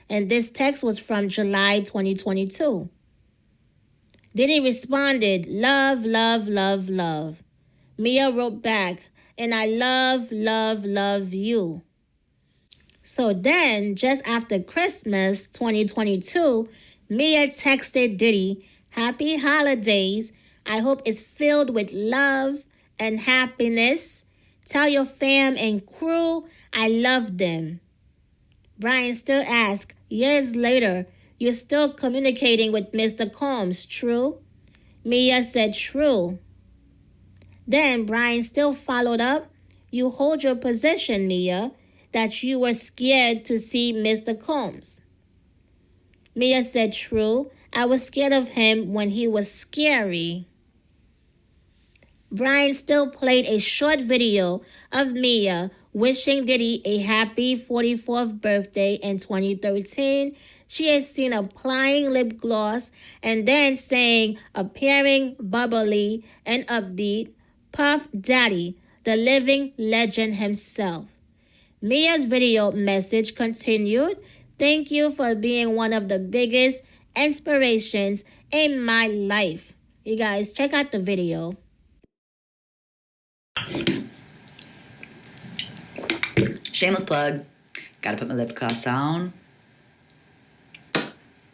And this text was from July 2022. Diddy responded, love, love, love, love. Mia wrote back, and I love, love, love you. So then, just after Christmas 2022, Mia texted Diddy, happy holidays. I hope it's filled with love and happiness. Tell your fam and crew I love them. Brian still asked, years later, you're still communicating with Mr. Combs, true? Mia said true. Then Brian still followed up, you hold your position, Mia, that you were scared to see Mr. Combs. Mia said true. I was scared of him when he was scary. Brian still played a short video of Mia wishing Diddy a happy 44th birthday in 2013. She is seen applying lip gloss and then saying, appearing bubbly and upbeat, Puff Daddy, the living legend himself. Mia's video message continued, thank you for being one of the biggest inspirations in my life. You guys, check out the video. Shameless plug. Gotta put my lip gloss on.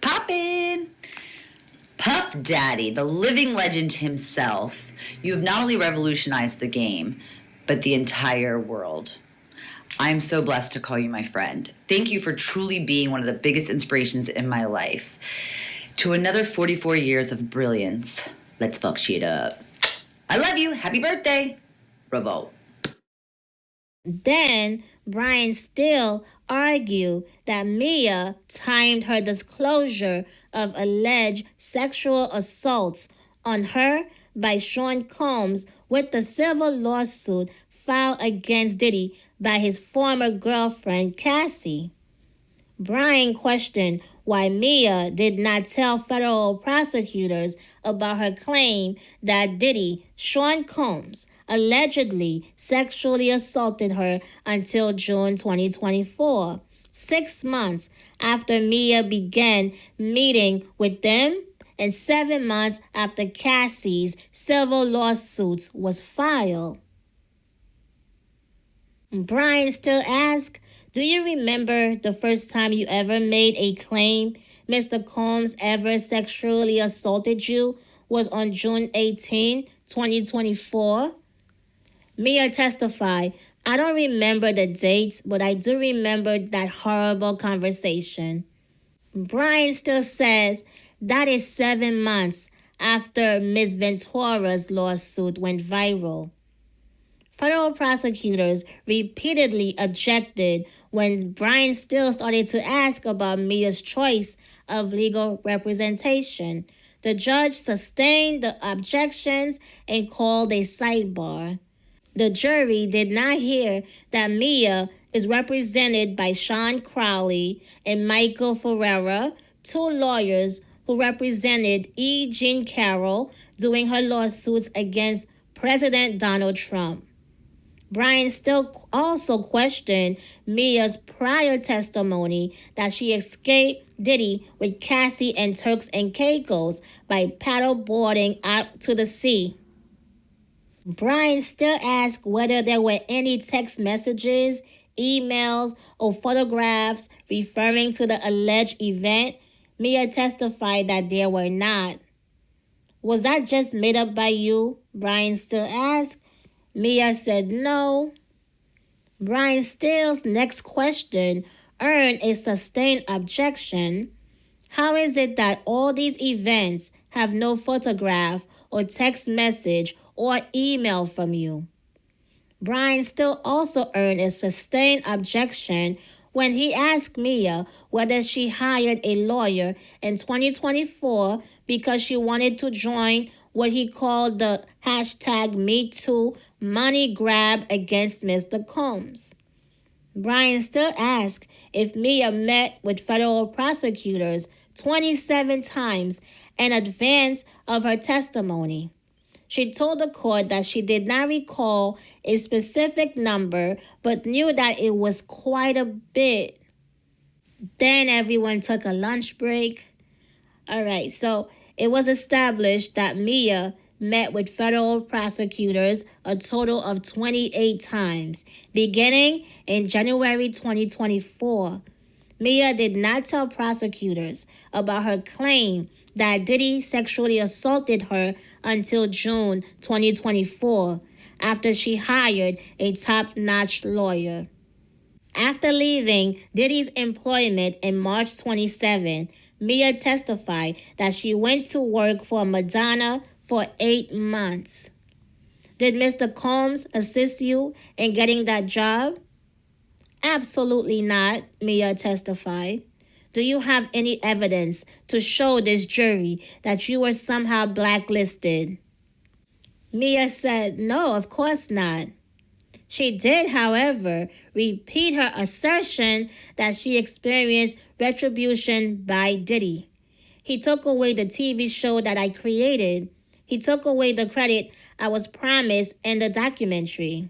Poppin'! Puff Daddy, the living legend himself. You have not only revolutionized the game, but the entire world. I am so blessed to call you my friend. Thank you for truly being one of the biggest inspirations in my life. To another 44 years of brilliance. Let's fuck shit up. I love you. Happy birthday. Revolt. Then Brian still argued that Mia timed her disclosure of alleged sexual assaults on her by Sean Combs with the civil lawsuit filed against Diddy by his former girlfriend Cassie. Brian questioned why Mia did not tell federal prosecutors about her claim that Diddy, Sean Combs, allegedly sexually assaulted her until June 2024, 6 months after Mia began meeting with them and 7 months after Cassie's civil lawsuit was filed. Brian still asked, do you remember the first time you ever made a claim Mr. Combs ever sexually assaulted you was on June 18, 2024? Mia testified, I don't remember the dates, but I do remember that horrible conversation. Brian still says that is 7 months after Ms. Ventura's lawsuit went viral. Federal prosecutors repeatedly objected when Brian still started to ask about Mia's choice of legal representation. The judge sustained the objections and called a sidebar. The jury did not hear that Mia is represented by Sean Crowley and Michael Ferreira, two lawyers who represented E. Jean Carroll during her lawsuits against President Donald Trump. Brian still also questioned Mia's prior testimony that she escaped Diddy with Cassie and Turks and Caicos by paddleboarding out to the sea. Brian still asked whether there were any text messages, emails, or photographs referring to the alleged event. Mia testified that there were not. Was that just made up by you? Brian still asked. Mia said no. Brian Steele's next question earned a sustained objection. How is it that all these events have no photograph or text message or email from you? Brian Steele also earned a sustained objection When he asked Mia whether she hired a lawyer in 2024 because she wanted to join what he called the hashtag #MeToo money grab against Mr. Combs. Brian still asked if Mia met with federal prosecutors 27 times in advance of her testimony. She told the court that she did not recall a specific number, but knew that it was quite a bit. Then everyone took a lunch break. All right, so it was established that Mia met with federal prosecutors a total of 28 times, beginning in January 2024. Mia did not tell prosecutors about her claim that Diddy sexually assaulted her until June 2024, after she hired a top-notch lawyer. After leaving Diddy's employment in March 27, Mia testified that she went to work for Madonna for 8 months. Did Mr. Combs assist you in getting that job? Absolutely not, Mia testified. Do you have any evidence to show this jury that you were somehow blacklisted? Mia said, no, of course not. She did, however, repeat her assertion that she experienced retribution by Diddy. He took away the TV show that I created. He took away the credit I was promised in the documentary.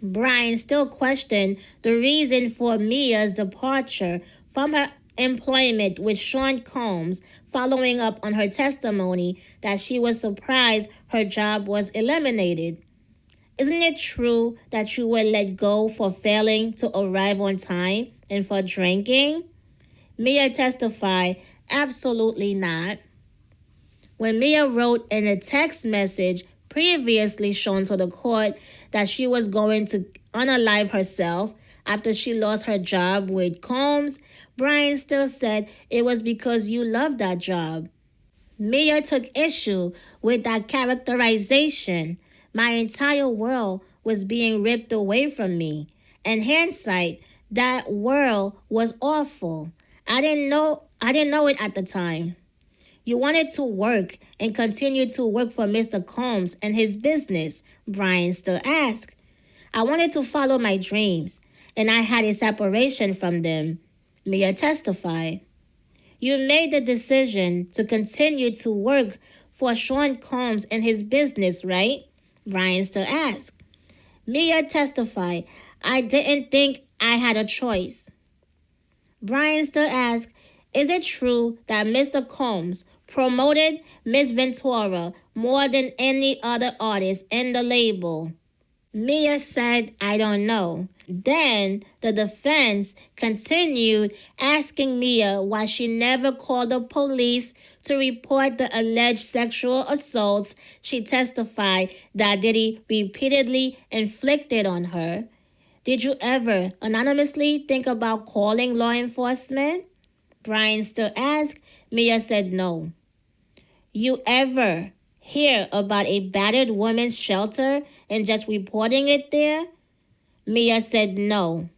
Brian still questioned the reason for Mia's departure from her employment with Sean Combs, following up on her testimony that she was surprised her job was eliminated. Isn't it true that you were let go for failing to arrive on time and for drinking? Mia testified, absolutely not. When Mia wrote in a text message previously shown to the court that she was going to unalive herself after she lost her job with Combs, Brian still said it was because you loved that job. Mia took issue with that characterization. My entire world was being ripped away from me. In hindsight, that world was awful. I didn't know it at the time. You wanted to work and continue to work for Mr. Combs and his business, Brian still asked. I wanted to follow my dreams, and I had a separation from them, Mia testified. You made the decision to continue to work for Sean Combs and his business, right? Brian still asked. Mia testified, I didn't think I had a choice. Brian still asked, is it true that Mr. Combs promoted Miss Ventura more than any other artist in the label? Mia said, I don't know. Then the defense continued asking Mia why she never called the police to report the alleged sexual assaults she testified that Diddy repeatedly inflicted on her. Did you ever anonymously think about calling law enforcement? Brian still asked. Mia said no. You ever hear about a battered women's shelter and just reporting it there? Mia said no.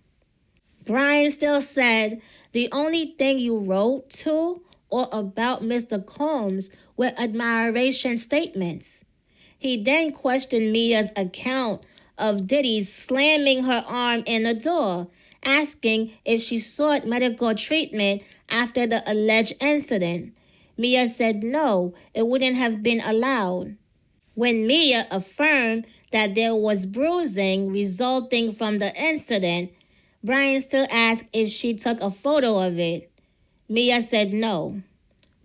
Brian still said the only thing you wrote to or about Mr. Combs were admiration statements. He then questioned Mia's account of Diddy's slamming her arm in the door, asking if she sought medical treatment after the alleged incident. Mia said no, it wouldn't have been allowed. When Mia affirmed that there was bruising resulting from the incident, Brian still asked if she took a photo of it. Mia said no.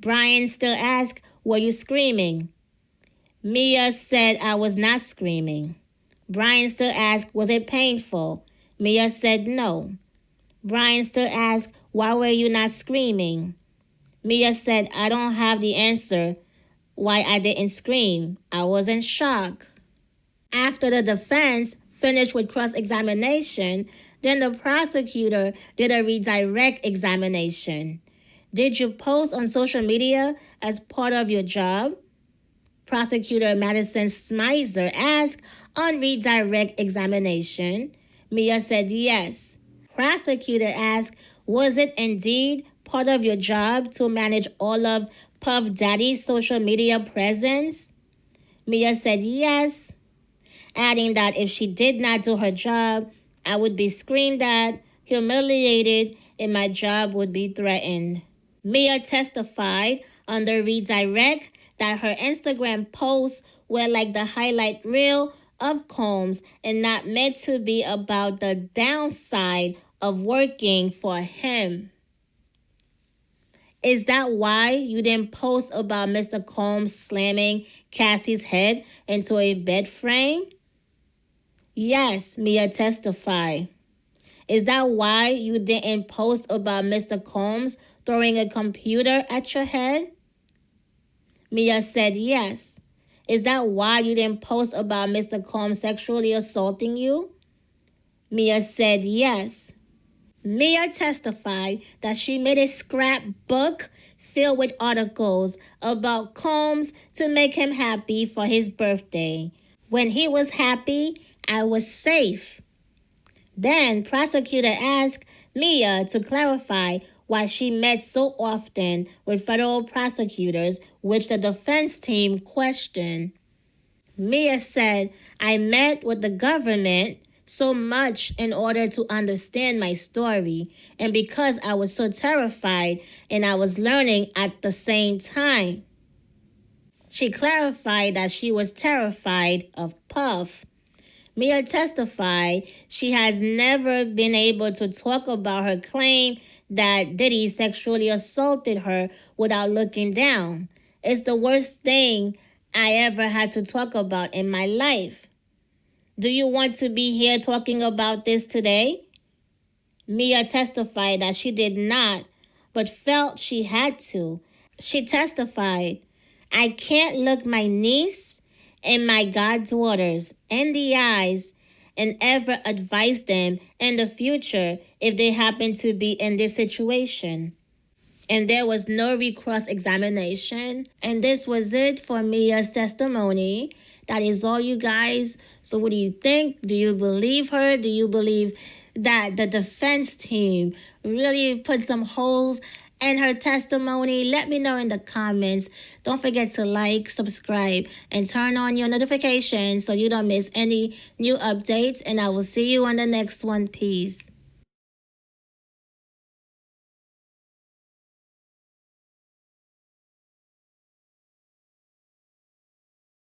Brian still asked, were you screaming? Mia said I was not screaming. Brian still asked, was it painful? Mia said no. Brian still asked, why were you not screaming? Mia said, I don't have the answer why I didn't scream. I was in shock. After the defense finished with cross-examination, then the prosecutor did a redirect examination. Did you post on social media as part of your job? Prosecutor Madison Smizer asked on redirect examination. Mia said yes. prosecutor asked, was it indeed part of your job to manage all of Puff Daddy's social media presence? Mia said yes, adding that if she did not do her job, I would be screamed at, humiliated, and my job would be threatened. Mia testified on the redirect that her Instagram posts were like the highlight reel of Combs and not meant to be about the downside of working for him. Is that why you didn't post about Mr. Combs slamming Cassie's head into a bed frame? Yes, Mia testified. Is that why you didn't post about Mr. Combs throwing a computer at your head? Mia said yes. Is that why you didn't post about Mr. Combs sexually assaulting you? Mia said yes. Mia testified that she made a scrapbook filled with articles about Combs to make him happy for his birthday. When he was happy, I was safe. Then prosecutor asked Mia to clarify why she met so often with federal prosecutors, which the defense team questioned. Mia said, I met with the government so much in order to understand my story, and because I was so terrified and I was learning at the same time. She clarified that she was terrified of Puff. Mia testified she has never been able to talk about her claim that Diddy sexually assaulted her without looking down. It's the worst thing I ever had to talk about in my life. Do you want to be here talking about this today? Mia testified that she did not, but felt she had to. She testified, I can't look my niece and my goddaughters in the eyes and ever advise them in the future if they happen to be in this situation. And there was no recross-examination. And this was it for Mia's testimony. That is all, you guys. So what do you think? Do you believe her? Do you believe that the defense team really put some holes in her testimony? Let me know in the comments. Don't forget to like, subscribe, and turn on your notifications so you don't miss any new updates. And I will see you on the next one. Peace.